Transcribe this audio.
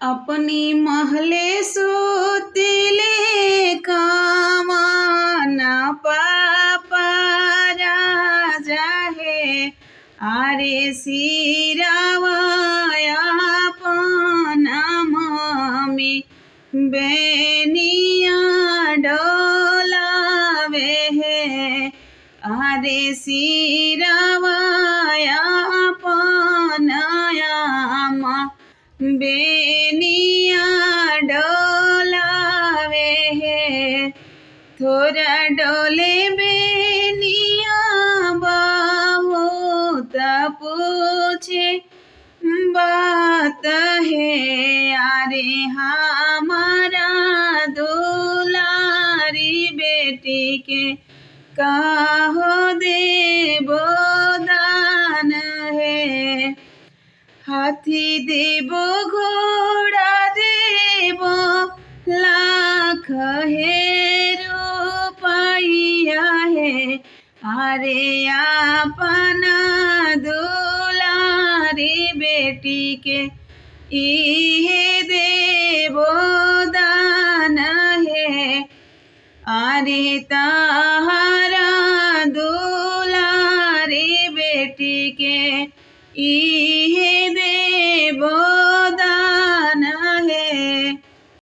अपनी महले सुतिले कामना पापा राजा हे आरे सिरावाया अपना मम्मी बेनिया डोलावे हे आरे सिरावाया अपना बेनिया डोलावे है थोड़ा डोले बेनिया बहुत पूछे बात है अरे हमारा दुलारी बेटी के कहो देबो दान है हाथी देबो घोड़ा देबो लाख हे रुपया है अरे अपना दुलारी बेटी के इहे देबो दान है अरे तारा दुलारी बेटी के इहे